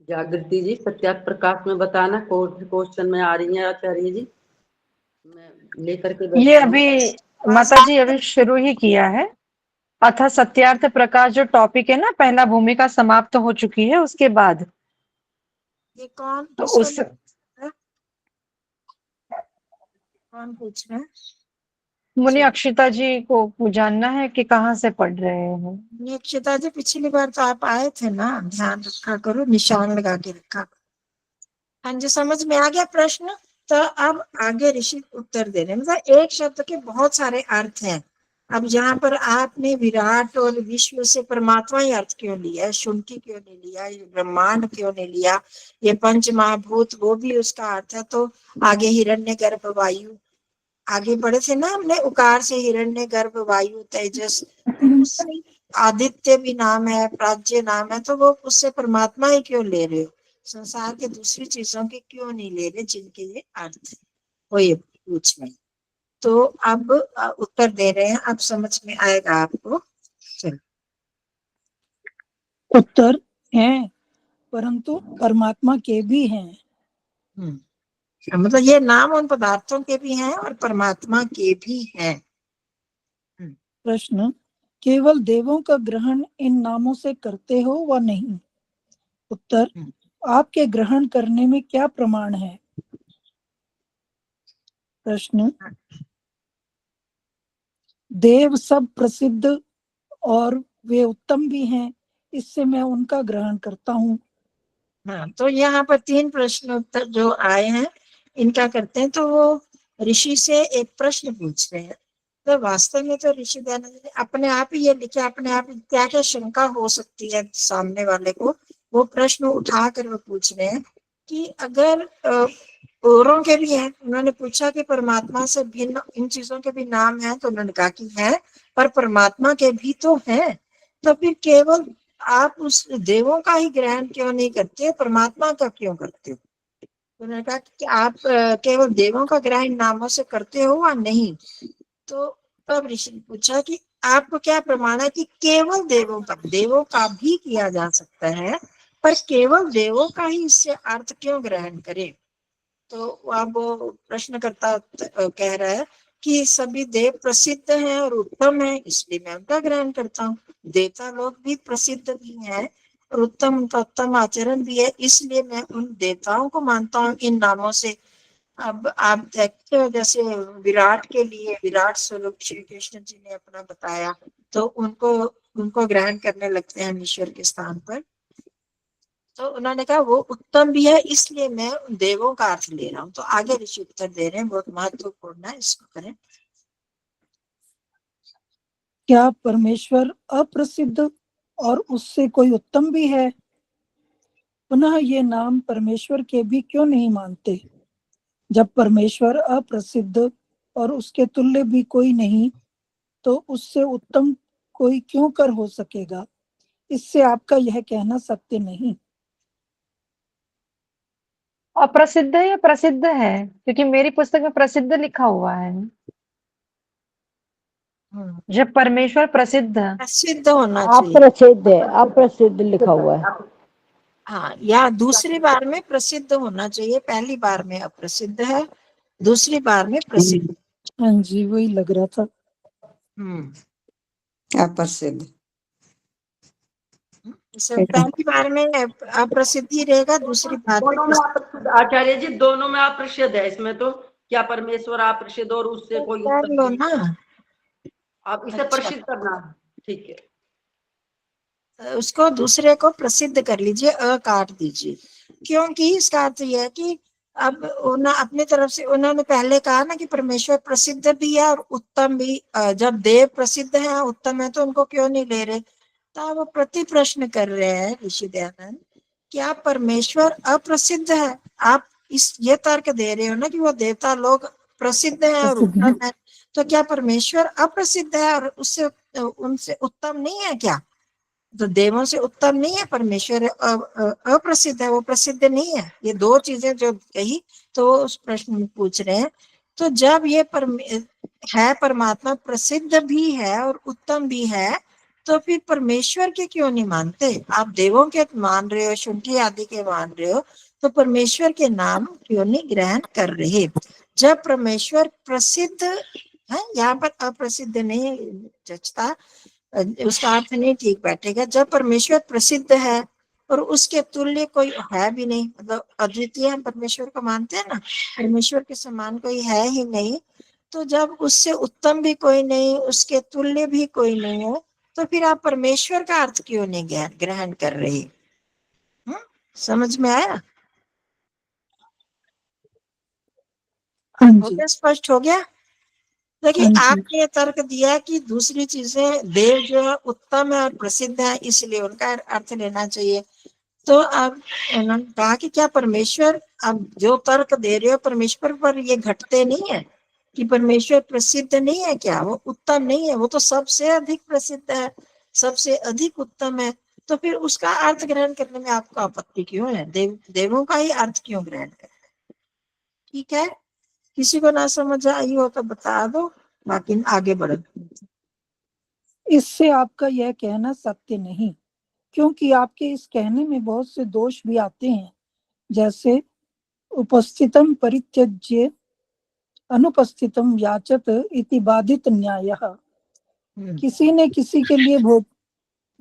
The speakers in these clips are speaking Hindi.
जागृति जी, सत्यार्थ प्रकाश में बताना क्वेश्चन में आ रही है आचार्य जी, मैं लेकर के ये बैठी हूँ। अभी माता जी अभी शुरू ही किया है। अथा सत्यार्थ प्रकाश जो टॉपिक है ना, पहला भूमिका समाप्त हो चुकी है, उसके बाद ये कौन तो उस कौन पूछ रहा है? मुनि अक्षिता जी को जानना है कि कहाँ से पढ़ रहे हैं। अक्षिता जी, पिछली बार तो आप आए थे ना, ध्यान रखा करो, निशान लगा के रखा करो। हाँ जी, समझ में आ गया प्रश्न। तो अब आगे ऋषि उत्तर दे रहे हैं। मतलब एक शब्द के बहुत सारे अर्थ हैं। अब यहाँ पर आपने विराट और विश्व से परमात्मा ही अर्थ क्यों लिया, शुंठी क्यों नहीं लिया, ये ब्रह्मांड क्यों नहीं लिया, ये पंच महाभूत वो भी उसका अर्थ है। तो आगे हिरण्य गर्भ वायु, आगे बढ़े थे ना हमने, उकार से हिरण्य गर्भ वायु तेजस, तो उससे आदित्य भी नाम है, प्राज्य नाम है, तो वो उससे परमात्मा ही क्यों ले रहे हो, संसार के दूसरी चीजों के क्यों नहीं ले रहे जिनके ये अर्थ है, वो ये पूछ रहे। तो अब उत्तर दे रहे हैं, अब समझ में आएगा आपको। चलो, उत्तर है परंतु परमात्मा के भी हैं। मतलब ये नाम उन पदार्थों के भी हैं और परमात्मा के भी हैं। प्रश्न, केवल देवों का ग्रहण इन नामों से करते हो व नहीं? उत्तर, आपके ग्रहण करने में क्या प्रमाण है? प्रश्न, देव सब प्रसिद्ध और वे उत्तम भी हैं, इससे मैं उनका ग्रहण करता हूँ। हाँ, तो यहाँ पर 3 प्रश्न उत्तर जो आए हैं, इनका करते हैं। तो वो ऋषि से एक प्रश्न पूछ रहे हैं। तो वास्तव में तो ऋषि दयानंद ने अपने आप ही ये लिखे, अपने आप ही क्या क्या शंका हो सकती है सामने वाले को, वो प्रश्न उठा कर वो पूछ रहे हैं कि अगर औरों के भी हैं, उन्होंने पूछा कि परमात्मा से भिन्न इन चीजों के भी नाम हैं, तो उन्होंने कहा कि है, पर परमात्मा के भी तो हैं, तो फिर केवल आप उस देवों का ही ग्रहण क्यों नहीं करते, परमात्मा का क्यों करते हो? उन्होंने कहा कि आप केवल देवों का ग्रहण नामों से करते हो या नहीं? तो तब ऋषि ने पूछा कि आपको क्या प्रमाण है कि केवल देवों का भी किया जा सकता है, पर केवल देवों का ही इससे अर्थ क्यों ग्रहण करें? तो अब प्रश्नकर्ता कह रहा है कि सभी देव प्रसिद्ध हैं और उत्तम हैं, इसलिए मैं उनका ग्रहण करता हूँ। देवता लोग भी प्रसिद्ध भी हैं और उत्तम आचरण भी है, इसलिए मैं उन देवताओं को मानता हूँ इन नामों से। अब आप देखते हो जैसे विराट के लिए विराट स्वरूप श्री कृष्ण जी ने अपना बताया, तो उनको ग्रहण करने लगते हैं ईश्वर के स्थान पर। तो उन्होंने कहा वो उत्तम भी है, इसलिए मैं उन देवों का अर्थ ले रहा हूँ। तो आगे ऋषि उत्तर दे रहे हैं, बहुत महत्वपूर्ण है, इसको करें। क्या परमेश्वर अप्रसिद्ध और उससे कोई उत्तम भी है? पुनः ये नाम परमेश्वर के भी क्यों नहीं मानते? जब परमेश्वर अप्रसिद्ध और उसके तुल्य भी कोई नहीं, तो उससे उत्तम कोई क्यों कर हो सकेगा? इससे आपका यह कहना सत्य नहीं। अप्रसिद्ध है या प्रसिद्ध है? क्योंकि मेरी पुस्तक में प्रसिद्ध लिखा हुआ है। जब परमेश्वर प्रसिद्ध प्रसिद्ध होना चाहिए। अप्रसिद्ध है, अप्रसिद्ध लिखा हुआ है। हाँ, या दूसरी बार में प्रसिद्ध होना चाहिए, पहली बार में अप्रसिद्ध है, दूसरी बार में प्रसिद्ध। हाँ जी, वही लग रहा था। अप्रसिद्ध, पहली बार में अप्रसिद्धि रहेगा, दूसरी बार में आचार्य जी दोनों में अप्रसिद्ध है, इसमें तो क्या परमेश्वर अप्रसिद्ध और उससे कोई कर लो ना। आप इसे प्रसिद्ध करना, ठीक है। उसको दूसरे को प्रसिद्ध कर लीजिए, काट दीजिए, क्योंकि इसका अर्थ यह है कि अब अपनी तरफ से उन्होंने पहले कहा ना कि परमेश्वर प्रसिद्ध भी है और उत्तम भी। जब देव प्रसिद्ध है उत्तम है, तो उनको क्यों नहीं ले रहे? तो वो प्रति प्रश्न कर रहे हैं ऋषि दयानंद, क्या परमेश्वर अप्रसिद्ध है? आप ये तर्क दे रहे हो ना कि वो देवता लोग प्रसिद्ध है और उत्तम है, तो क्या परमेश्वर अप्रसिद्ध है और उससे उनसे उत्तम नहीं है क्या? तो देवों से उत्तम नहीं है परमेश्वर, अप्रसिद्ध है, वो प्रसिद्ध नहीं है। ये दो चीजें जो कही, तो उस प्रश्न में पूछ रहे हैं। तो जब ये है परमात्मा प्रसिद्ध भी है और उत्तम भी है, तो फिर परमेश्वर के क्यों नहीं मानते? आप देवों के मान रहे हो, शुंठी आदि के मान रहे हो, तो परमेश्वर के नाम क्यों नहीं ग्रहण कर रहे? जब परमेश्वर प्रसिद्ध है, यहाँ पर अप्रसिद्ध नहीं जचता, उसका अर्थ नहीं ठीक बैठेगा। जब परमेश्वर प्रसिद्ध है और उसके तुल्य कोई है भी नहीं, मतलब अद्वितीय हम परमेश्वर को मानते हैं ना, परमेश्वर के समान कोई है ही नहीं, तो जब उससे उत्तम भी कोई नहीं, उसके तुल्य भी कोई नहीं है, तो फिर आप परमेश्वर का अर्थ क्यों नहीं ग्रहण कर रहे? समझ में आया? हाँ हो जी, गया, स्पष्ट हो गया? देखिए, हाँ जी, आपने ये तर्क दिया कि दूसरी चीजें देव जो है उत्तम है और प्रसिद्ध है, इसलिए उनका अर्थ लेना चाहिए। तो अब उन्होंने कहा कि क्या परमेश्वर, अब जो तर्क दे रहे हो परमेश्वर पर, ये घटते नहीं है कि परमेश्वर प्रसिद्ध नहीं है क्या? वो उत्तम नहीं है? वो तो सबसे अधिक प्रसिद्ध है, सबसे अधिक उत्तम है। तो फिर उसका अर्थ ग्रहण करने में आपको आपत्ति क्यों है? देवों का ही अर्थ क्यों ग्रहण करना? ठीक है, किसी को ना समझ आई हो तो बता दो, बाकी आगे बढ़ो। इससे आपका यह कहना सत्य नहीं, क्योंकि आपके इस कहने में बहुत से दोष भी आते हैं, जैसे उपस्थितम परित्यज्य अनुपस्थितम याचत इति बाधित न्यायः। किसी ने किसी के लिए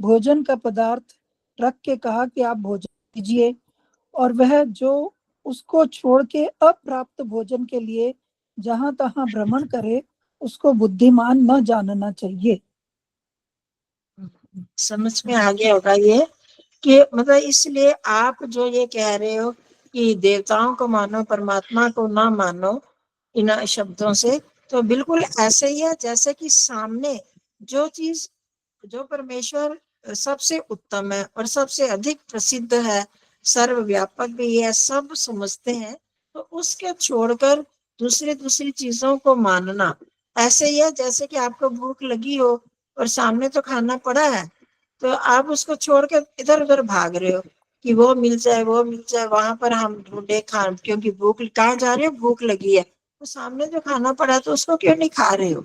भोजन का पदार्थ रख के कहा कि आप भोजन कीजिए, और वह जो उसको छोड़ के अप्राप्त भोजन के लिए जहां तहां भ्रमण करे, उसको बुद्धिमान न जानना चाहिए। समझ में आ गया होगा ये कि मतलब, इसलिए आप जो ये कह रहे हो कि देवताओं को मानो परमात्मा को ना मानो इन शब्दों से, तो बिल्कुल ऐसे ही है जैसे कि सामने जो चीज, जो परमेश्वर सबसे उत्तम है और सबसे अधिक प्रसिद्ध है, सर्वव्यापक भी है, सब समझते हैं, तो उसके छोड़कर दूसरी दूसरी चीजों को मानना ऐसे ही है जैसे कि आपको भूख लगी हो और सामने तो खाना पड़ा है, तो आप उसको छोड़ के इधर उधर भाग रहे हो कि वो मिल जाए, वो मिल जाए, वहां पर हम ढूंढे खा, क्योंकि भूख, कहाँ जा रहे हो? भूख लगी है, तो सामने जो खाना पड़ा है तो उसको क्यों नहीं खा रहे हो?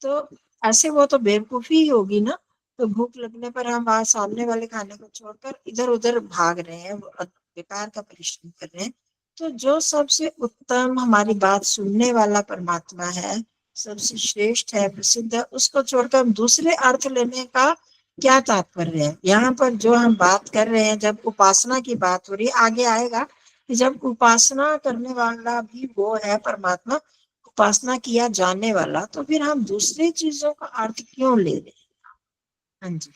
तो ऐसे वो तो बेवकूफी ही होगी ना। तो भूख लगने पर हम वहां सामने वाले खाने को छोड़कर इधर उधर भाग रहे हैं, बेकार का परिश्रम कर रहे हैं। तो जो सबसे उत्तम हमारी बात सुनने वाला परमात्मा है, सबसे श्रेष्ठ है, प्रसिद्ध है, उसको छोड़कर हम दूसरे अर्थ लेने का क्या तात्पर्य है? यहाँ पर जो हम बात कर रहे हैं, जब उपासना की बात हो रही है, आगे आएगा कि जब उपासना करने वाला भी वो है परमात्मा, उपासना किया जाने वाला, तो फिर हम दूसरी चीजों का अर्थ क्यों ले रहे हैं? हाँ जी,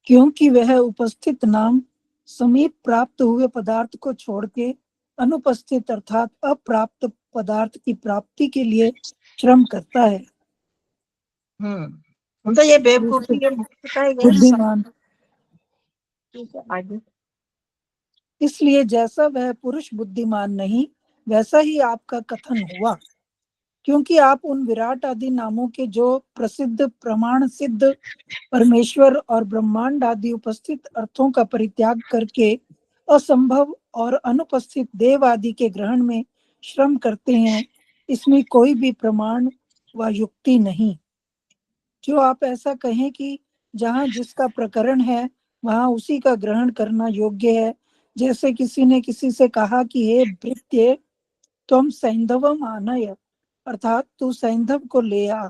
क्योंकि वह उपस्थित नाम समीप प्राप्त हुए पदार्थ को छोड़ के अनुपस्थित अर्थात अप्राप्त पदार्थ की प्राप्ति के लिए श्रम करता है। तो ये बेवकूफी है, मूर्खता ही है। बुद्धिमान, ठीक है, आगे। इसलिए जैसा वह पुरुष बुद्धिमान नहीं, वैसा ही आपका कथन हुआ, क्योंकि आप उन विराट आदि नामों के जो प्रसिद्ध प्रमाण सिद्ध परमेश्वर और ब्रह्मांड आदि उपस्थित अर्थों का परित्याग करके असंभव और अनुपस्थित देव आदि के ग्रहण में श्रम करते हैं, इसमें कोई भी प्रमाण व युक्ति नहीं। जो आप ऐसा कहें कि जहाँ जिसका प्रकरण है वहां उसी का ग्रहण करना योग्य है, जैसे किसी ने किसी से कहा कि हे भृत्य, तुम सैंधवम आनय, अर्थात तू सैंधव को ले आ,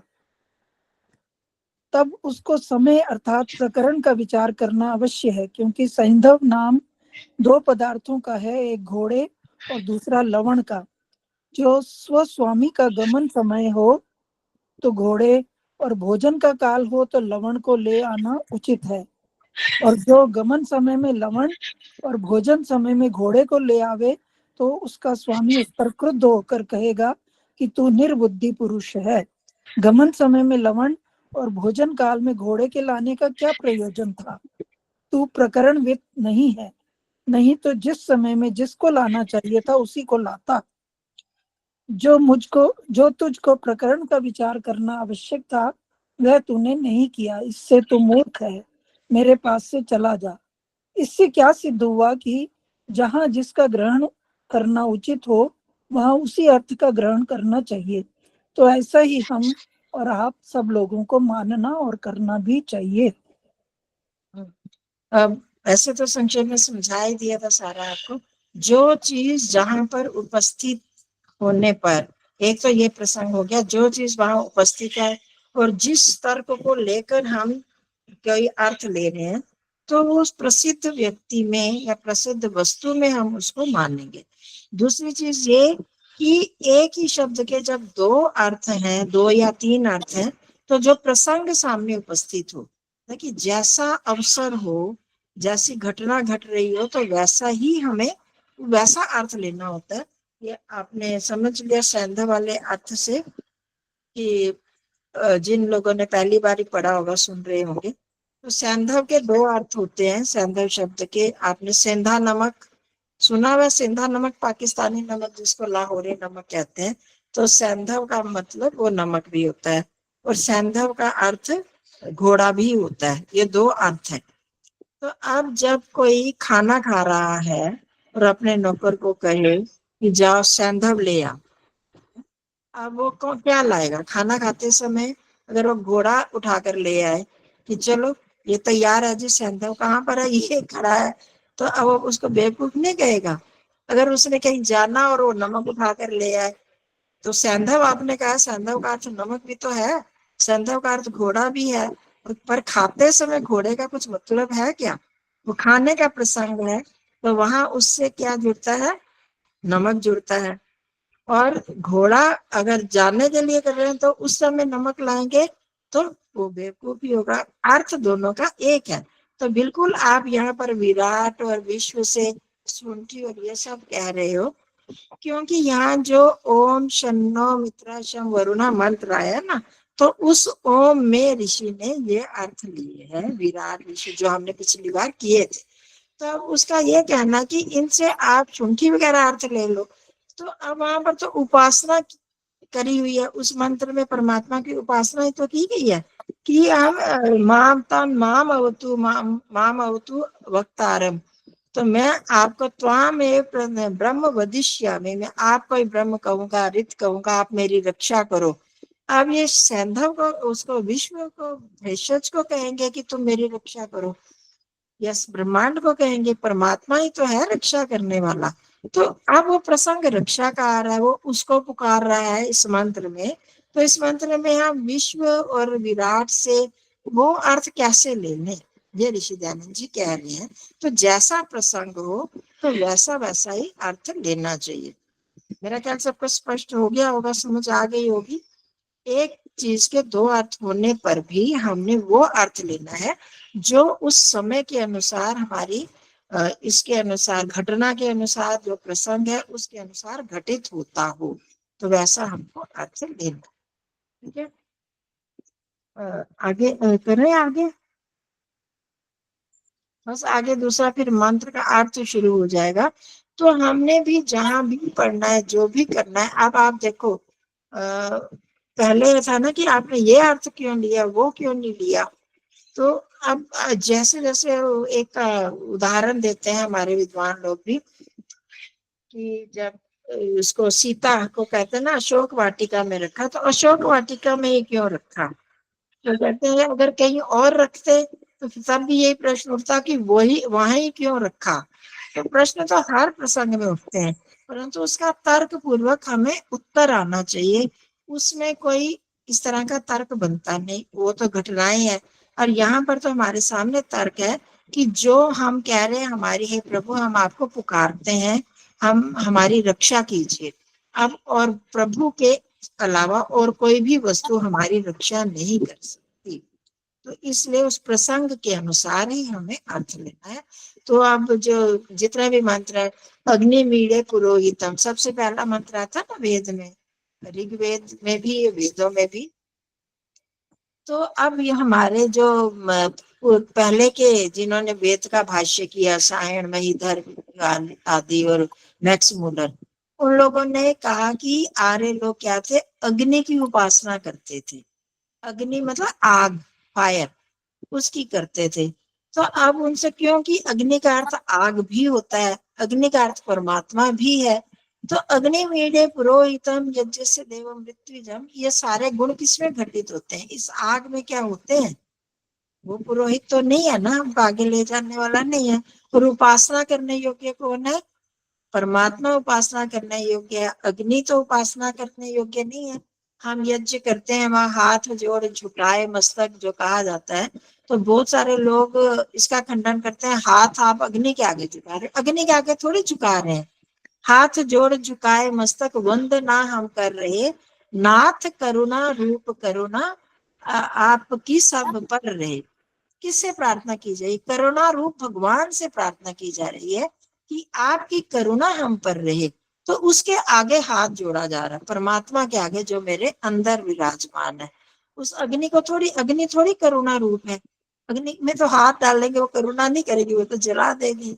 तब उसको समय अर्थात प्रकरण का विचार करना अवश्य है, क्योंकि सैंधव नाम दो पदार्थों का है, एक घोड़े और दूसरा लवण का। जो स्वस्वामी का गमन समय हो तो घोड़े, और भोजन का काल हो तो लवण को ले आना उचित है, और जो गमन समय में लवण और भोजन समय में घोड़े को ले आवे तो उसका स्वामी उस पर क्रुद्ध होकर कहेगा कि तू निर्बुद्धि पुरुष है। गमन समय में लवण और भोजन काल में घोड़े के लाने का क्या प्रयोजन था? तू प्रकरणविद नहीं है, नहीं तो जिस समय में जिसको लाना चाहिए था उसी को लाता। जो तुझको प्रकरण का विचार करना आवश्यक था वह तूने नहीं किया, इससे तू मूर्ख है, मेरे पास से चला जा। इससे क्या सिद्ध हुआ कि जहां जिसका ग्रहण करना उचित हो वहां उसी अर्थ का ग्रहण करना चाहिए। तो ऐसा ही हम और आप सब लोगों को मानना और करना भी चाहिए। अब ऐसे तो संक्षेप में समझा ही दिया था सारा आपको। जो चीज जहां पर उपस्थित होने पर, एक तो ये प्रसंग हो गया, जो चीज वहां उपस्थित है और जिस तर्क को लेकर हम कोई अर्थ ले रहे हैं, तो वो उस प्रसिद्ध व्यक्ति में या प्रसिद्ध वस्तु में हम उसको मानेंगे। दूसरी चीज ये कि एक ही शब्द के जब दो अर्थ हैं, दो या तीन अर्थ हैं, तो जो प्रसंग सामने उपस्थित हो, कि जैसा अवसर हो, जैसी घटना घट रही हो, तो वैसा ही हमें वैसा अर्थ लेना होता है। ये आपने समझ लिया सैंधव वाले अर्थ से कि जिन लोगों ने पहली बार ही पढ़ा होगा, सुन रहे होंगे, तो सैंधव के दो अर्थ होते हैं। सैंधव शब्द के आपने सेंधा नमक सुना हुआ। सेंधा नमक पाकिस्तानी नमक जिसको लाहौरी नमक कहते हैं। तो सैंधव का मतलब वो नमक भी होता है, और सैंधव का अर्थ घोड़ा भी होता है। ये दो अर्थ है। तो अब जब कोई खाना खा रहा है और अपने नौकर को कहे कि जाओ सैंधव ले आ, अब वो क्या लाएगा? खाना खाते समय अगर वो घोड़ा उठाकर ले आए कि चलो ये तैयार है जी, सैंधव कहाँ पर है, ये खड़ा है, तो अब वो उसको बेवकूफ नहीं कहेगा। अगर उसने कहीं जाना और वो नमक उठाकर ले आए, तो सैंधव आपने कहा, सैंधव का अर्थ नमक भी तो है, सैंधव का अर्थ घोड़ा भी है, पर खाते समय घोड़े का कुछ मतलब है क्या? वो खाने का प्रसंग है, तो वहां उससे क्या जुड़ता है? नमक जुड़ता है। और घोड़ा अगर जाने के लिए कर रहे हैं तो उस समय नमक लाएंगे तो वो बेवकूफी होगा। अर्थ दोनों का एक है। तो बिल्कुल आप यहाँ पर विराट और विश्व से सुंठी और ये सब कह रहे हो, क्योंकि यहाँ जो ओम शन्नो मित्रा शम वरुणा मंत्र आया ना, तो उस ओम में ऋषि ने ये अर्थ लिए हैं, विराट ऋषि जो हमने पिछली बार किए थे। तो अब उसका ये कहना कि इनसे आप शुंठी वगैरह अर्थ ले लो। तो अब वहां पर तो उपासना करी हुई है, उस मंत्र में परमात्मा की उपासना ही तो की गई है कि हम माम तम माम अवतु वक्तारम, तो मैं आपको त्वाम ब्रह्म वदिष्यामि, मैं आपको ही ब्रह्म कहूंगा, रित कहूंगा, आप मेरी रक्षा करो। अब ये सैंधव को, उसको विश्व को, भेषज को कहेंगे कि तुम मेरी रक्षा करो, यस ब्रह्मांड को कहेंगे, परमात्मा ही तो है रक्षा करने वाला। तो अब वो प्रसंग रक्षा का आ रहा है, वो उसको पुकार रहा है इस मंत्र में। तो इस मंत्र में हम विश्व और विराट से वो अर्थ कैसे ले लें, ये ऋषि दयानंद जी कह रहे हैं। तो जैसा प्रसंग हो तो वैसा वैसा ही अर्थ लेना चाहिए। मेरा ख्याल सबको स्पष्ट हो गया होगा, समझ आ गई होगी। एक चीज के दो अर्थ होने पर भी हमने वो अर्थ लेना है जो उस समय के अनुसार, हमारी इसके अनुसार, घटना के अनुसार, जो प्रसंग है उसके अनुसार घटित होता हो, तो वैसा हमको अर्थ लेना। ठीक है, आगे करें आगे। बस आगे दूसरा फिर मंत्र का अर्थ शुरू हो जाएगा। तो हमने भी जहां भी पढ़ना है, जो भी करना है, अब आप देखो पहले था ना कि आपने ये अर्थ क्यों लिया, वो क्यों नहीं लिया। तो अब जैसे जैसे एक उदाहरण देते हैं हमारे विद्वान लोग भी, कि जब उसको सीता को कहते हैं ना अशोक वाटिका में रखा, तो अशोक वाटिका में ही क्यों रखा? तो कहते हैं अगर कहीं और रखते तो तब भी यही प्रश्न उठता कि वही वहां ही क्यों रखा। तो प्रश्न तो हर प्रसंग में उठते हैं, परंतु उसका तर्क पूर्वक हमें उत्तर आना चाहिए। उसमें कोई इस तरह का तर्क बनता नहीं, वो तो घटनाएं हैं। और यहाँ पर तो हमारे सामने तर्क है कि जो हम कह रहे हैं, हमारी हे प्रभु, हम आपको पुकारते हैं, हम हमारी रक्षा कीजिए। अब और प्रभु के अलावा और कोई भी वस्तु हमारी रक्षा नहीं कर सकती, तो इसलिए उस प्रसंग के अनुसार ही हमें अर्थ लेना है। तो अब जो जितना भी मंत्र है, अग्नि मीड़े पुरोहितम, सबसे पहला मंत्र आता ना वेद में, ऋग्वेद में भी, वेदों में भी। तो अब ये हमारे जो पहले के जिन्होंने वेद का भाष्य किया, सायण, महीधर आदि और मैक्स मुलर, उन लोगों ने कहा कि आर्य लोग क्या थे, अग्नि की उपासना करते थे। अग्नि मतलब आग, फायर, उसकी करते थे। तो अब उनसे, क्योंकि अग्नि का अर्थ आग भी होता है, अग्नि का अर्थ परमात्मा भी है, तो अग्निमीडे पुरोहितम यज्ञ से देव मृत्युजम, ये सारे गुण किसमें घटित होते हैं? इस आग में क्या होते हैं? वो पुरोहित तो नहीं है ना, हमको आगे ले जाने वाला नहीं है। और उपासना करने योग्य कौन है? परमात्मा उपासना करने योग्य है। अग्नि तो उपासना करने योग्य नहीं है। हम यज्ञ करते हैं, वहां हाथ जोड़ झुकाए मस्तक जो कहा जाता है, तो बहुत सारे लोग इसका खंडन करते हैं, हाथ आप अग्नि के आगे झुका रहे, अग्नि के आगे थोड़ी झुका रहे हैं। हाथ जोड़ झुकाए मस्तक वंदना हम कर रहे, नाथ करुणा रूप करुणा आपकी सब पर रहे। किससे प्रार्थना की जाए? करुणा रूप भगवान से प्रार्थना की जा रही है कि आपकी करुणा हम पर रहे। तो उसके आगे हाथ जोड़ा जा रहा है, परमात्मा के आगे जो मेरे अंदर विराजमान है। उस अग्नि को थोड़ी, अग्नि थोड़ी करुणा रूप है। अग्नि में तो हाथ डालेंगे वो करुणा नहीं करेगी, वो तो जला देगी।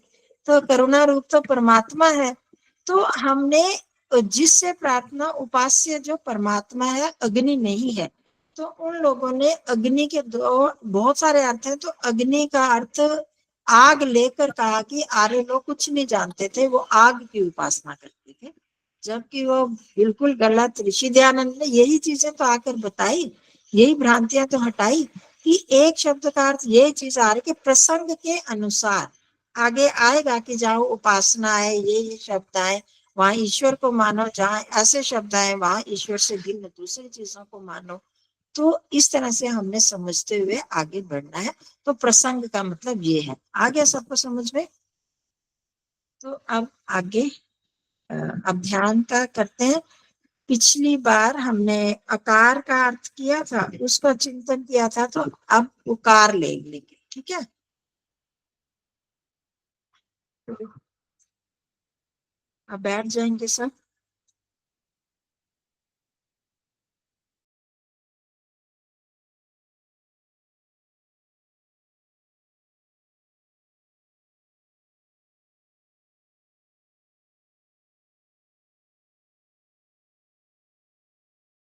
तो करुणा रूप तो परमात्मा है। तो हमने जिससे प्रार्थना, उपास्य जो परमात्मा है, अग्नि नहीं है। तो उन लोगों ने अग्नि के दो बहुत सारे अर्थ हैं। तो अग्नि का अर्थ आग लेकर कहा कि आर्य लोग कुछ नहीं जानते थे, वो आग की उपासना करते थे, जबकि वो बिल्कुल गलत। ऋषि दयानंद ने यही चीजें तो आकर बताई, यही भ्रांतियां तो हटाई कि एक शब्द का अर्थ ये चीज आ रही कि प्रसंग के अनुसार आगे आएगा कि जहाँ उपासना है, ये शब्द आए वहां ईश्वर को मानो, जहाँ ऐसे शब्द आए वहां ईश्वर से भिन्न दूसरी चीजों को मानो। तो इस तरह से हमने समझते हुए आगे बढ़ना है। तो प्रसंग का मतलब ये है। आ गया सबको समझ में? तो अब आगे अब ध्यान का करते हैं। पिछली बार हमने अकार का अर्थ किया था, उसका चिंतन किया था, तो अब उकार ले लेंगे। ठीक है, अब बैठ जाएंगे सब।